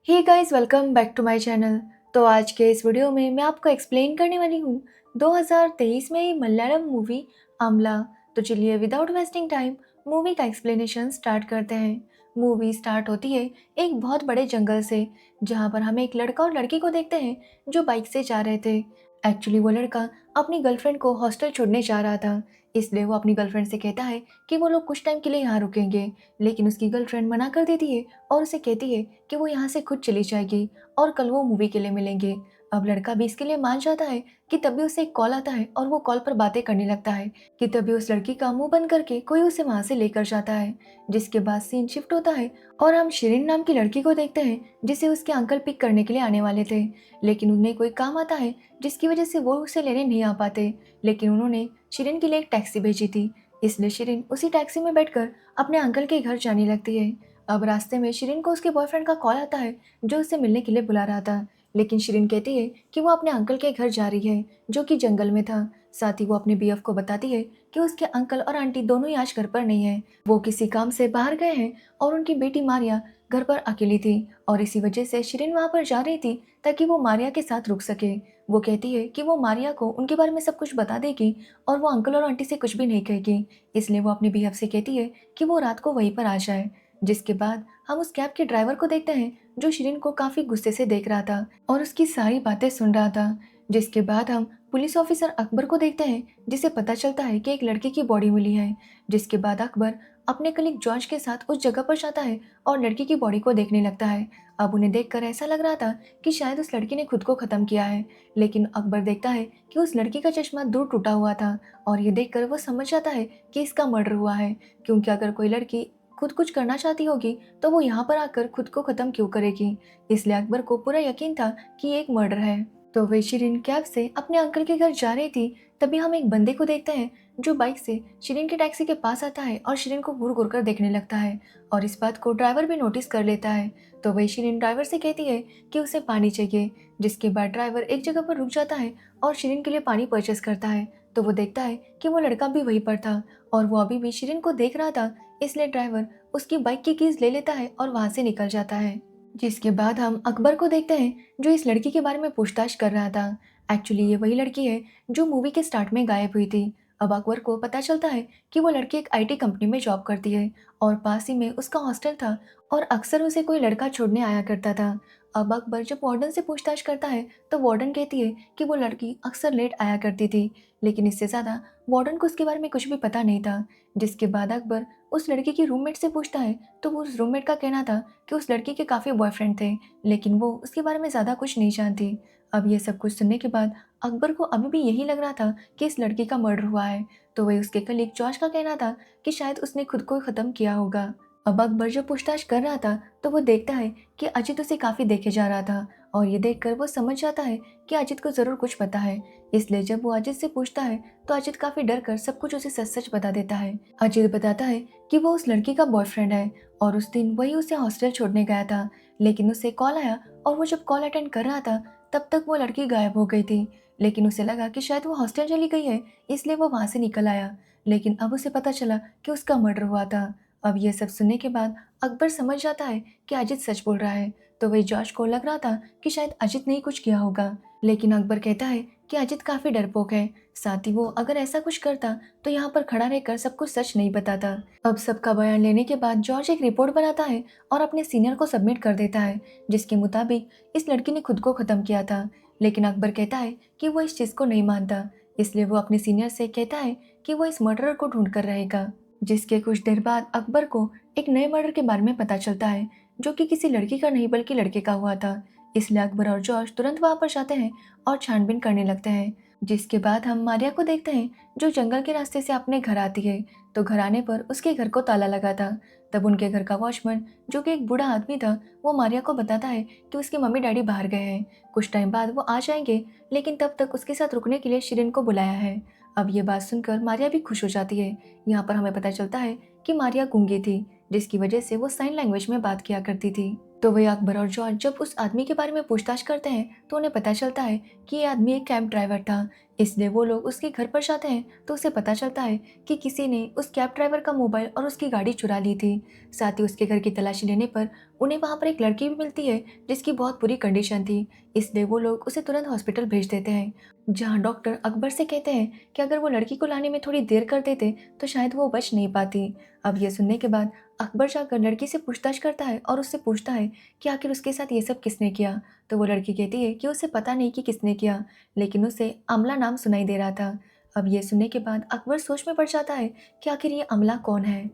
Hey guys, welcome back to my channel. तो आज के इस वीडियो में मैं आपको एक्सप्लेन करने वाली हूँ 2023 में ही मलयालम मूवी आमला। तो चलिए विदाउट वेस्टिंग टाइम मूवी का एक्सप्लेनेशन स्टार्ट करते हैं। मूवी स्टार्ट होती है एक बहुत बड़े जंगल से, जहाँ पर हम एक लड़का और लड़की को देखते हैं जो बाइक से जा रहे थे। एक्चुअली वो लड़का अपनी गर्लफ्रेंड को हॉस्टल छोड़ने जा रहा था, इसलिए वो अपनी गर्लफ्रेंड से कहता है कि वो लोग कुछ टाइम के लिए यहाँ रुकेंगे। लेकिन उसकी गर्लफ्रेंड मना कर देती है और उसे कहती है कि वो यहाँ से खुद चली जाएगी और कल वो मूवी के लिए मिलेंगे। अब लड़का भी इसके लिए मान जाता है कि तभी उसे एक कॉल आता है और वो कॉल पर बातें करने लगता है कि तभी उस लड़की का मुंह बंद करके कोई उसे वहां से लेकर जाता है। जिसके बाद सीन शिफ्ट होता है और हम शिरीन नाम की लड़की को देखते हैं जिसे उसके अंकल पिक करने के लिए आने वाले थे। लेकिन उन्हें कोई काम आता है जिसकी वजह से वो उसे लेने नहीं आ पाते। लेकिन उन्होंने शिरीन के लिए एक टैक्सी भेजी थी, इसलिए शिरीन उसी टैक्सी में बैठकर अपने अंकल के घर जाने लगती है। अब रास्ते में शिरीन को उसके बॉयफ्रेंड का कॉल आता है जो उसे मिलने के लिए बुला रहा था। लेकिन शिरीन कहती है कि वो अपने अंकल के घर जा रही है जो कि जंगल में था। साथ ही वो अपने बीएफ को बताती है कि उसके अंकल और आंटी दोनों ही आज घर पर नहीं है, वो किसी काम से बाहर गए हैं और उनकी बेटी मारिया घर पर अकेली थी और इसी वजह से शिरीन वहां पर जा रही थी ताकि वो मारिया के साथ रुक सके। वो कहती है कि वो मारिया को उनके बारे में सब कुछ बता देगी और वो अंकल और आंटी से कुछ भी नहीं कहेगी, इसलिए वो अपने बीएफ से कहती है कि वो रात को वहीं पर आ जाए। जिसके बाद हम उस कैब के ड्राइवर को देखते हैं जो शिरीन को काफी गुस्से से देख रहा था और उसकी सारी बातें सुन रहा था। जिसके बाद हम पुलिस ऑफिसर अकबर को देखते हैं जिसे पता चलता है कि एक लड़की की बॉडी मिली है। जिसके बाद अकबर अपने कलीग जॉर्ज के साथ उस जगह पर जाता है और लड़की की बॉडी को देखने लगता है। अब उन्हें देखकर ऐसा लग रहा था कि शायद उस लड़की ने खुद को खत्म किया है, लेकिन अकबर देखता है कि उस लड़की का चश्मा दूर टूटा हुआ था और ये देखकर वो समझ जाता है कि इसका मर्डर हुआ है, क्योंकि अगर कोई लड़की खुद कुछ करना चाहती होगी तो वो यहाँ पर आकर खुद को खत्म क्यों करेगी। इसलिए अकबर को पूरा यकीन था कि ये एक मर्डर है। तो वे शिरीन कैब से अपने अंकल के घर जा रही थी, तभी हम एक बंदे को देखते हैं जो बाइक से शिरीन की टैक्सी के पास आता है और शिरीन को घूर घूर कर देखने लगता है और इस बात को ड्राइवर भी नोटिस कर लेता है। तो वही शिरीन ड्राइवर से कहती है कि उसे पानी चाहिए। जिसके बाद ड्राइवर एक जगह पर रुक जाता है और शिरीन के लिए पानी परचेस करता है। तो वो देखता है कि वो लड़का भी वहीं पर था और वो अभी भी शिरीन को देख रहा था, इसलिए ड्राइवर उसकी बाइक की कीज ले लेता है और वहां से निकल जाता है। जिसके बाद हम अकबर को देखते हैं जो इस लड़की के बारे में पूछताछ कर रहा था। एक्चुअली ये वही लड़की है जो मूवी के स्टार्ट में गायब हुई थी। अब अकबर को पता चलता है कि वो लड़की एक आईटी कंपनी में जॉब करती है और पास ही में उसका हॉस्टल था और अक्सर उसे कोई लड़का छोड़ने आया करता था। अब अकबर जब वार्डन से पूछताछ करता है तो वार्डन कहती है कि वो लड़की अक्सर लेट आया करती थी, लेकिन इससे ज़्यादा वार्डन को उसके बारे में कुछ भी पता नहीं था। जिसके बाद अकबर उस लड़की की रूममेट से पूछता है तो वो उस रूममेट का कहना था कि उस लड़की के काफ़ी बॉयफ्रेंड थे, लेकिन वो उसके बारे में ज़्यादा कुछ नहीं जानती। अब ये सब कुछ सुनने के बाद अकबर को अभी भी यही लग रहा था कि इस लड़की का मर्डर हुआ है। तो वही उसके कलीग जॉर्ज का कहना था कि शायद उसने खुद को ख़त्म किया होगा। अब अकबर जब पूछताछ कर रहा था तो वो देखता है कि अजित उसे काफ़ी देखे जा रहा था और ये देखकर वो समझ जाता है कि अजित को ज़रूर कुछ पता है। इसलिए जब वो अजित से पूछता है तो अजित काफ़ी डर कर सब कुछ उसे सच सच बता देता है। अजित बताता है कि वो उस लड़की का बॉयफ्रेंड है और उस दिन वही उसे हॉस्टल छोड़ने गया था, लेकिन उसे कॉल आया और वो जब कॉल अटेंड कर रहा था तब तक वो लड़की गायब हो गई थी। लेकिन उसे लगा कि शायद वो हॉस्टल चली गई है, इसलिए वो वहाँ से निकल आया। लेकिन अब उसे पता चला कि उसका मर्डर हुआ था। अब ये सब सुनने के बाद अकबर समझ जाता है कि अजित सच बोल रहा है। तो वही जॉर्ज को लग रहा था कि शायद अजित ने ही कुछ किया होगा, लेकिन अकबर कहता है कि अजित काफ़ी डरपोक है, साथ ही वो अगर ऐसा कुछ करता तो यहाँ पर खड़ा रहकर सब कुछ सच नहीं बताता। अब सबका बयान लेने के बाद जॉर्ज एक रिपोर्ट बनाता है और अपने सीनियर को सबमिट कर देता है, जिसके मुताबिक इस लड़की ने खुद को ख़त्म किया था। लेकिन अकबर कहता है कि वो इस चीज़ को नहीं मानता, इसलिए वो अपने सीनियर से कहता है कि वो इस मर्डरर को ढूंढ कर रहेगा। जिसके कुछ देर बाद अकबर को एक नए मर्डर के बारे में पता चलता है जो कि किसी लड़की का नहीं बल्कि लड़के का हुआ था। इसलिए अकबर और जॉर्ज तुरंत वहां पर जाते हैं और छानबीन करने लगते हैं। जिसके बाद हम मारिया को देखते हैं जो जंगल के रास्ते से अपने घर आती है। तो घर आने पर उसके घर को ताला लगा था। तब उनके घर का वॉचमैन जो कि एक बूढ़ा आदमी था वो मारिया को बताता है कि उसके मम्मी डैडी बाहर गए हैं, कुछ टाइम बाद वो आ जाएंगे, लेकिन तब तक उसके साथ रुकने के लिए शिरीन को बुलाया है। अब ये बात सुनकर मारिया भी खुश हो जाती है। यहाँ पर हमें पता चलता है कि मारिया गूंगी थी, जिसकी वजह से वो साइन लैंग्वेज में बात किया करती थी। तो वही अकबर और जॉर्ज जब उस आदमी के बारे में पूछताछ करते हैं तो उन्हें पता चलता है कि ये आदमी एक कैब ड्राइवर था, इसलिए वो लोग उसके घर पर जाते हैं तो उसे पता चलता है कि किसी ने उस कैब ड्राइवर का मोबाइल और उसकी गाड़ी चुरा ली थी। साथ ही उसके घर की तलाशी लेने पर उन्हें वहाँ पर एक लड़की भी मिलती है जिसकी बहुत बुरी कंडीशन थी। इसलिए वो लोग उसे तुरंत हॉस्पिटल भेज देते हैं, जहाँ डॉक्टर अकबर से कहते हैं कि अगर वो लड़की को लाने में थोड़ी देर कर देते तो शायद वो बच नहीं पाती। अब ये सुनने के बाद अकबर जाकर लड़की से पूछताछ करता है और उससे पूछता है कि आखिर उसके साथ ये सब किसने किया। तो वो लड़की कहती है कि उसे पता नहीं कि किसने किया, लेकिन उसे अमला नाम सुनाई दे रहा था। अब ये सुनने के बाद अकबर सोच में पड़ जाता है कि आखिर ये अमला कौन है।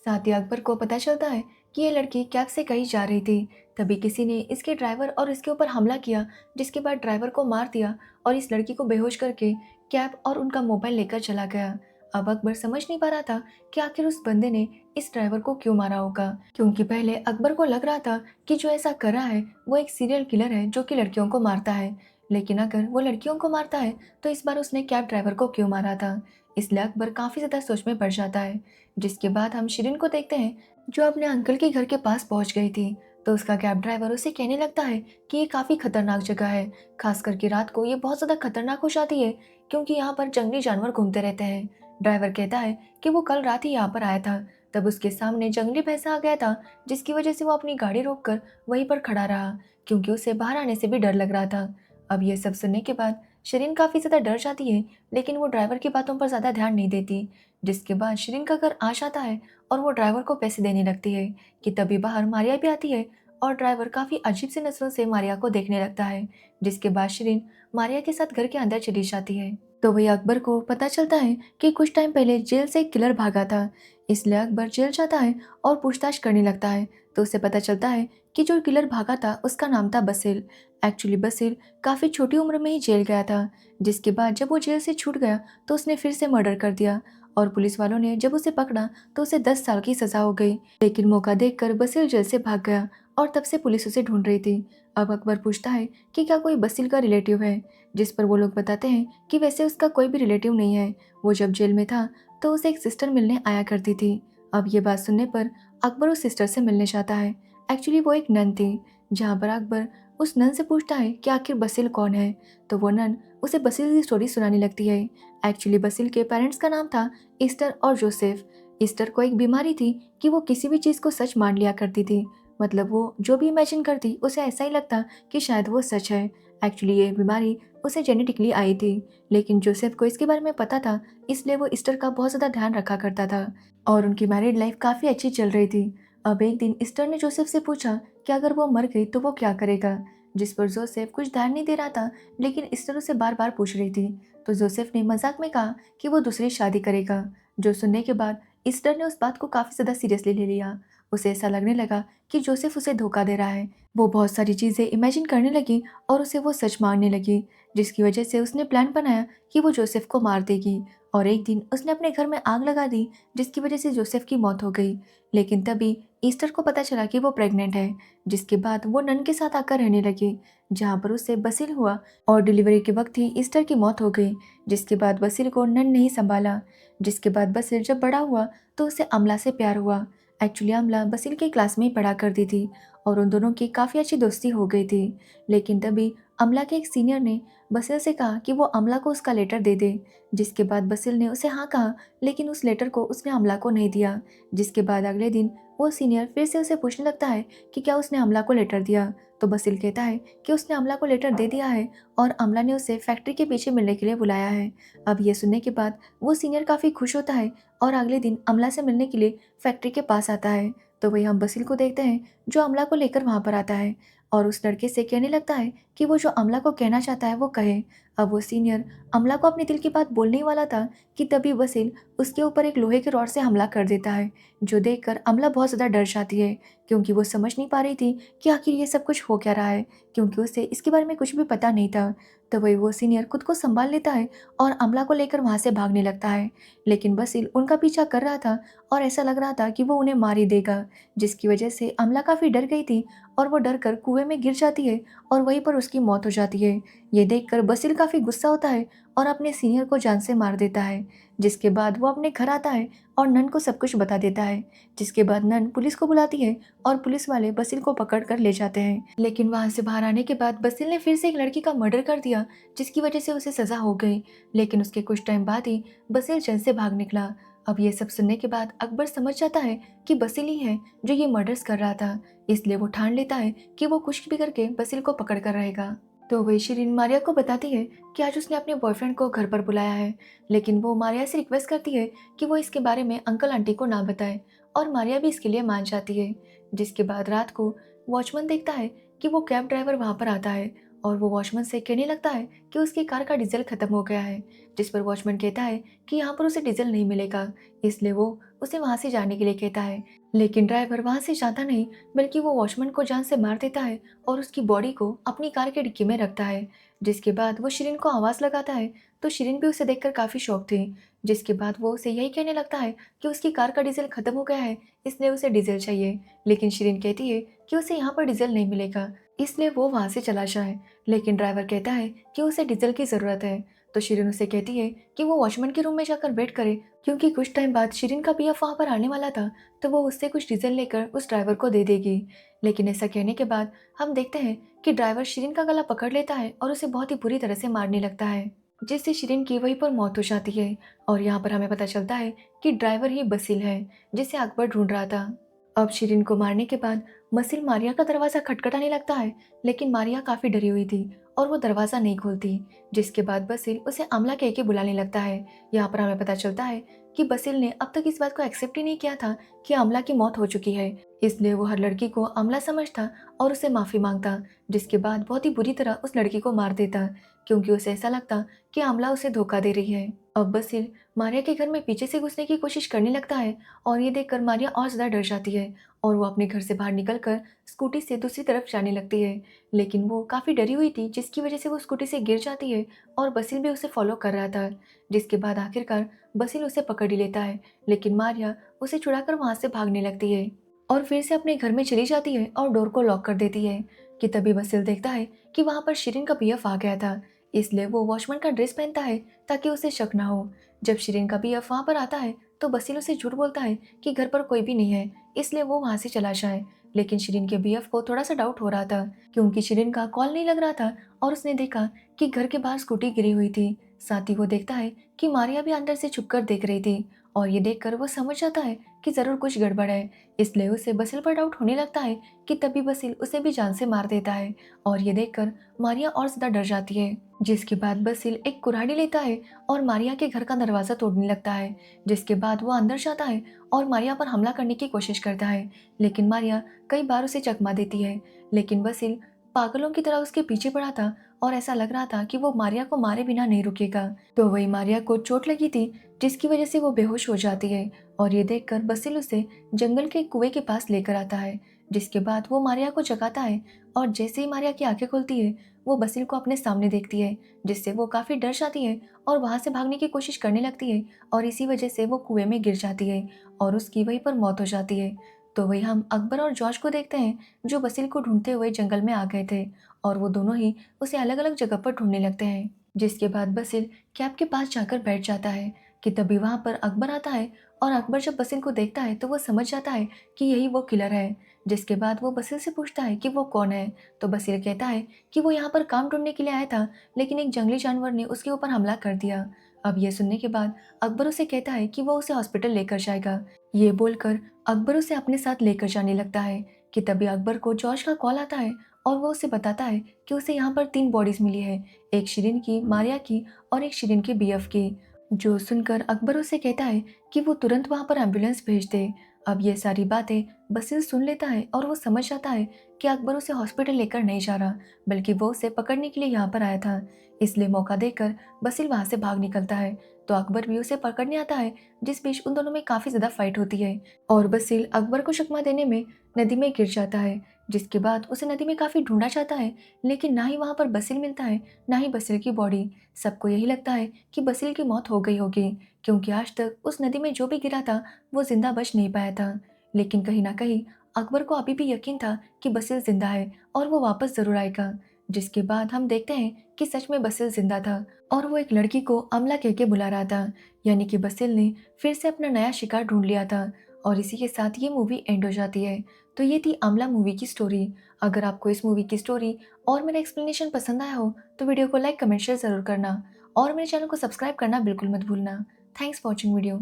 साथ ही अकबर को पता चलता है कि ये लड़की कैब से कहीं जा रही थी। तभी किसी ने इसके ड्राइवर और इसके ऊपर हमला किया, जिसके बाद ड्राइवर को मार दिया और इस लड़की को बेहोश करके कैब और उनका मोबाइल लेकर चला गया। अब अकबर समझ नहीं पा रहा था कि आखिर उस बंदे ने इस ड्राइवर को क्यों मारा होगा, क्योंकि पहले अकबर को लग रहा था कि जो ऐसा कर रहा है वो एक सीरियल किलर है जो कि लड़कियों को मारता है। लेकिन अगर वो लड़कियों को मारता है तो इस बार उसने कैब ड्राइवर को क्यों मारा था। इसलिए अकबर काफ़ी ज़्यादा सोच में पड़ जाता है। जिसके बाद हम शिरीन को देखते हैं जो अपने अंकल के घर के पास पहुंच गई थी। तो उसका कैब ड्राइवर उसे कहने लगता है कि ये काफ़ी खतरनाक जगह है, खास करके रात को ये बहुत ज़्यादा खतरनाक हो जाती है क्योंकि यहाँ पर जंगली जानवर घूमते रहते हैं। ड्राइवर कहता है कि वो कल रात ही यहाँ पर आया था, तब उसके सामने जंगली भैंसा आ गया था, जिसकी वजह से वो अपनी गाड़ी रोककर वहीं पर खड़ा रहा क्योंकि उसे बाहर आने से भी डर लग रहा था। अब ये सब सुनने के बाद शिरीन काफ़ी ज़्यादा डर जाती है, लेकिन वो ड्राइवर की बातों पर ज़्यादा ध्यान नहीं देती। जिसके बाद शिरीन का घर आ जाता है और वो ड्राइवर को पैसे देने लगती है कि तभी बाहर मारिया भी आती है और ड्राइवर काफ़ी अजीब सी नज़रों से मारिया को देखने लगता है। जिसके बाद शिरीन मारिया के साथ घर के अंदर चली जाती है। तो वही अकबर को पता चलता है कि कुछ टाइम पहले जेल से एक किलर भागा था। इसलिए अकबर जेल जाता है और पूछताछ करने लगता है। तो उसे पता चलता है कि जो किलर भागा था उसका नाम था बसिल। एक्चुअली बसिल काफ़ी छोटी उम्र में ही जेल गया था। जिसके बाद जब वो जेल से छूट गया तो उसने फिर से मर्डर कर दिया और पुलिस वालों ने जब उसे पकड़ा तो उसे 10 साल की सज़ा हो गई। लेकिन मौका देखकर बसिल जेल से भाग गया और तब से पुलिस उसे ढूंढ रही थी। अब अकबर पूछता है कि क्या कोई बसिल का रिलेटिव है, जिस पर वो लोग बताते हैं कि वैसे उसका कोई भी रिलेटिव नहीं है। वो जब जेल में था तो उसे एक सिस्टर मिलने आया करती थी। अब ये बात सुनने पर अकबर उस सिस्टर से मिलने जाता है। एक्चुअली वो एक नन थी, जहाँ पर अकबर उस नन से पूछता है कि आखिर बसिल कौन है। तो वो नन उसे बसिल की स्टोरी सुनाने लगती है। एक्चुअली बसिल के पेरेंट्स का नाम था ईस्टर और जोसेफ। ईस्टर को एक बीमारी थी कि वो किसी भी चीज़ को सच मान लिया करती थी। मतलब वो जो भी इमेजिन करती उसे ऐसा ही लगता कि शायद वो सच है। एक्चुअली ये बीमारी उसे जेनेटिकली आई थी, लेकिन जोसेफ को इसके बारे में पता था, इसलिए वो ईस्टर का बहुत ज़्यादा ध्यान रखा करता था और उनकी मैरिड लाइफ काफ़ी अच्छी चल रही थी। अब एक दिन ईस्टर ने जोसेफ से पूछा कि अगर वो मर गई तो वो क्या करेगा, जिस पर जोसेफ कुछ ध्यान नहीं दे रहा था, लेकिन ईस्टर उसे बार बार पूछ रही थी। तो जोसेफ ने मजाक में कहा कि वो दूसरी शादी करेगा, जो सुनने के बाद ईस्टर ने उस बात को काफ़ी ज़्यादा सीरियसली ले लिया। उसे ऐसा लगने लगा कि जोसेफ उसे धोखा दे रहा है। वो बहुत सारी चीज़ें इमेजिन करने लगी और उसे वो सच मानने लगी, जिसकी वजह से उसने प्लान बनाया कि वो जोसेफ को मार देगी। और एक दिन उसने अपने घर में आग लगा दी, जिसकी वजह से जोसेफ की मौत हो गई। लेकिन तभी ईस्टर को पता चला कि वो प्रेग्नेंट है, जिसके बाद वो नन के साथ आकर रहने लगी, जहाँ पर उससे बसिल हुआ और डिलीवरी के वक्त ही ईस्टर की मौत हो गई। जिसके बाद बसिल को नन नहीं संभाला। जिसके बाद बसिल जब बड़ा हुआ तो उसे अमला से प्यार हुआ। एक्चुअली अमला बसिल की क्लास में ही पढ़ा करती थी और उन दोनों की काफ़ी अच्छी दोस्ती हो गई थी। लेकिन तभी अमला के एक सीनियर ने बसिल से कहा कि वो अमला को उसका लेटर दे दे। जिसके बाद बसिल ने उसे हाँ कहा, लेकिन उस लेटर को उसने अमला को नहीं दिया। जिसके बाद अगले दिन वो सीनियर फिर से उसे पूछने लगता है कि क्या उसने अमला को लेटर दिया। तो बसिल कहता है कि उसने अमला को लेटर दे दिया है और अमला ने उसे फैक्ट्री के पीछे मिलने के लिए बुलाया है। अब ये सुनने के बाद वो सीनियर काफ़ी खुश होता है और अगले दिन अमला से मिलने के लिए फैक्ट्री के पास आता है। तो वही हम बसिल को देखते हैं जो अमला को लेकर वहाँ पर आता है और उस लड़के से कहने लगता है कि वो जो अमला को कहना चाहता है वो कहे। अब वो सीनियर अमला को अपने दिल की बात बोलने ही वाला था कि तभी बसिल उसके ऊपर एक लोहे के रॉड से हमला कर देता है, जो देखकर अमला बहुत ज़्यादा डर जाती है क्योंकि वो समझ नहीं पा रही थी कि आखिर ये सब कुछ हो क्या रहा है, क्योंकि उसे इसके बारे में कुछ भी पता नहीं था। तो वही वो सीनियर खुद को संभाल लेता है और अमला को लेकर वहाँ से भागने लगता है। लेकिन बसिल उनका पीछा कर रहा था और ऐसा लग रहा था कि वो उन्हें मार ही देगा, जिसकी वजह से अमला काफ़ी डर गई थी और वो डर कर कुएं में गिर जाती है और वहीं पर उसकी मौत हो जाती है। ये देखकर बसिल काफ़ी गुस्सा होता है और अपने सीनियर को जान से मार देता है। जिसके बाद वो अपने घर आता है और नन को सब कुछ बता देता है। जिसके बाद नन पुलिस को बुलाती है और पुलिस वाले बसिल को पकड़ कर ले जाते हैं। लेकिन वहाँ से बाहर आने के बाद बसिल ने फिर से एक लड़की का मर्डर कर दिया, जिसकी वजह से उसे सजा हो गई। लेकिन उसके कुछ टाइम बाद ही बसिल जेल से भाग निकला। अब ये सब सुनने के बाद अकबर समझ जाता है कि बसिल ही है जो ये मर्डर्स कर रहा था। इसलिए वो ठान लेता है कि वो कुछ भी करके बसिल को पकड़ कर रहेगा। तो वही शिरीन मारिया को बताती है कि आज उसने अपने बॉयफ्रेंड को घर पर बुलाया है। लेकिन वो मारिया से रिक्वेस्ट करती है कि वो इसके बारे में अंकल आंटी को ना बताए, और मारिया भी इसके लिए मान जाती है। जिसके बाद रात को वॉचमैन देखता है कि वो कैब ड्राइवर वहाँ पर आता है और वो वॉचमैन से कहने लगता है कि उसकी कार का डीजल खत्म हो गया है। जिस पर वॉचमैन कहता है कि यहाँ पर उसे डीजल नहीं मिलेगा, इसलिए वो उसे वहाँ से जाने के लिए कहता है। लेकिन ड्राइवर वहाँ से जाता नहीं, बल्कि वो वॉचमैन को जान से मार देता है और उसकी बॉडी को अपनी कार के डिक्की में रखता है। जिसके बाद वो शिरीन को आवाज़ लगाता है, तो शिरीन भी उसे देखकर काफ़ी शॉक थी। जिसके बाद वो उसे यही कहने लगता है कि उसकी कार का डीजल खत्म हो गया है, इसलिए उसे डीजल चाहिए। लेकिन शिरीन कहती है कि उसे यहाँ पर डीजल नहीं मिलेगा, इसलिए वो वहाँ से चला जाए। लेकिन ड्राइवर कहता है कि उसे डीजल की ज़रूरत है। तो शिरीन उसे कहती है कि वो वॉचमैन के रूम में जाकर वेट करे, क्योंकि कुछ टाइम बाद शिरीन का पीएफ वहाँ पर आने वाला था, तो वो उससे कुछ डीजल लेकर उस ड्राइवर को दे देगी। लेकिन ऐसा कहने के बाद हम देखते हैं कि ड्राइवर शिरीन का गला पकड़ लेता है और उसे बहुत ही बुरी तरह से मारने लगता है, जिससे शिरीन की वहीं पर मौत हो जाती है। और यहाँ पर हमें पता चलता है कि ड्राइवर ही बसिल है, जिसे अकबर ढूंढ रहा था। अब शिरीन को मारने के बाद मसिल मारिया का दरवाज़ा खटखटाने लगता है, लेकिन मारिया काफ़ी डरी हुई थी और वो दरवाज़ा नहीं खोलती। जिसके बाद बसिल उसे आमला कह के बुलाने लगता है। यहाँ पर हमें पता चलता है कि बसिल ने अब तक इस बात को एक्सेप्ट ही नहीं किया था कि आमला की मौत हो चुकी है, इसलिए वो हर लड़की को आमला समझता और उससे माफ़ी मांगता। जिसके बाद बहुत ही बुरी तरह उस लड़की को मार देता, क्योंकि उसे ऐसा लगता कि आमला उसे धोखा दे रही है। अब बसिल मारिया के घर में पीछे से घुसने की कोशिश करने लगता है और ये देखकर मारिया और ज़्यादा डर जाती है और वो अपने घर से बाहर निकलकर स्कूटी से दूसरी तरफ जाने लगती है। लेकिन वो काफ़ी डरी हुई थी, जिसकी वजह से वो स्कूटी से गिर जाती है और बसिल भी उसे फॉलो कर रहा था। जिसके बाद आखिरकार बसिल उसे पकड़ ही लेता है, लेकिन मारिया उसे छुड़ाकर वहाँ से भागने लगती है और फिर से अपने घर में चली जाती है और डोर को लॉक कर देती है। कि तभी बसिल देखता है कि वहाँ पर शिरीन का पीएफ आ गया था, इसलिए वो वॉचमैन का ड्रेस पहनता है ताकि उसे शक ना हो। जब शिरीन का पीएफ वहाँ पर आता है तो बसिल उसे झूठ बोलता है कि घर पर कोई भी नहीं है, इसलिए वो वहाँ से चला जाए। लेकिन शिरीन के बीएफ को थोड़ा सा डाउट हो रहा था, क्योंकि शिरीन का कॉल नहीं लग रहा था और उसने देखा कि घर के बाहर स्कूटी गिरी हुई थी। साथ ही वो देखता है कि मारिया भी अंदर से छुपकर देख रही थी और ये देखकर वो समझ जाता है कि ज़रूर कुछ गड़बड़ है, इसलिए उसे बसिल पर डाउट होने लगता है। कि तभी बसिल उसे भी जान से मार देता है और ये देखकर मारिया और ज़्यादा डर जाती है। जिसके बाद बसिल एक कुल्हाड़ी लेता है और मारिया के घर का दरवाज़ा तोड़ने लगता है। जिसके बाद वो अंदर जाता है और मारिया पर हमला करने की कोशिश करता है, लेकिन मारिया कई बार उसे चकमा देती है। लेकिन बसिल पागलों की तरह उसके पीछे पड़ा था और ऐसा लग रहा था कि वो मारिया को मारे बिना नहीं रुकेगा। तो वही मारिया को चोट लगी थी, जिसकी वजह से वो बेहोश हो जाती है और ये देखकर बसिल उसे जंगल के कुएं के पास लेकर आता है। जिसके बाद वो मारिया को जगाता है और जैसे ही मारिया की आंखें खुलती है वो बसिल को अपने सामने देखती है, जिससे वो काफ़ी डर जाती है और वहाँ से भागने की कोशिश करने लगती है और इसी वजह से वो कुएं में गिर जाती है और उसकी वहीं पर मौत हो जाती है। तो वही हम अकबर और जॉर्ज को देखते हैं, जो बसिल को ढूंढते हुए जंगल में आ गए थे और वो दोनों ही उसे अलग अलग जगह पर ढूंढने लगते हैं। जिसके बाद बसिल कैब के पास जाकर बैठ जाता है। कि तभी वहाँ पर अकबर आता है और अकबर जब बसिल को देखता है तो वो समझ जाता है कि यही वो किलर है। जिसके बाद वो बसिल से पूछता है कि वो कौन है, तो बसिल कहता है कि वो यहाँ पर काम ढूंढने के लिए आया था, लेकिन एक जंगली जानवर ने उसके ऊपर हमला कर दिया। अब ये सुनने के बाद अकबर उसे कहता है कि वो उसे हॉस्पिटल लेकर जाएगा। ये बोलकर अकबर उसे अपने साथ लेकर जाने लगता है। कि तभी अकबर को जॉर्ज का कॉल आता है और वो उसे बताता है कि उसे यहाँ पर 3 बॉडीज मिली है, एक शिरीन की, मारिया की और एक शिरीन के बीएफ की। जो सुनकर अकबर उसे कहता है कि वो तुरंत वहाँ पर एम्बुलेंस भेज दे। अब ये सारी बातें बसिल सुन लेता है और वो समझ जाता है कि अकबर उसे हॉस्पिटल लेकर नहीं जा रहा, बल्कि वो उसे पकड़ने के लिए यहाँ पर आया था। इसलिए मौका देकर बसिल वहाँ से भाग निकलता है, तो अकबर भी उसे पकड़ने आता है, जिस बीच उन दोनों में काफ़ी ज़्यादा फाइट होती है और बसिल अकबर को चकमा देने में नदी में गिर जाता है। जिसके बाद उसे नदी में काफ़ी ढूंढा जाता है, लेकिन ना ही वहाँ पर बसिल मिलता है, ना ही बसिल की बॉडी। सबको यही लगता है कि बसिल की मौत हो गई होगी, क्योंकि आज तक उस नदी में जो भी गिरा था वो जिंदा बच नहीं पाया था। लेकिन कहीं ना कहीं अकबर को अभी भी यकीन था कि बसिल जिंदा है और वो वापस ज़रूर आएगा। जिसके बाद हम देखते हैं कि सच में बसिल जिंदा था और वो एक लड़की को अमला कह के बुला रहा था। यानी कि बसिल ने फिर से अपना नया शिकार ढूंढ लिया था और इसी के साथ ये मूवी एंड हो जाती है। तो ये थी आमला मूवी की स्टोरी। अगर आपको इस मूवी की स्टोरी और मेरा एक्सप्लेनेशन पसंद आया हो तो वीडियो को लाइक कमेंट शेयर जरूर करना और मेरे चैनल को सब्सक्राइब करना बिल्कुल मत भूलना। Thanks for watching video.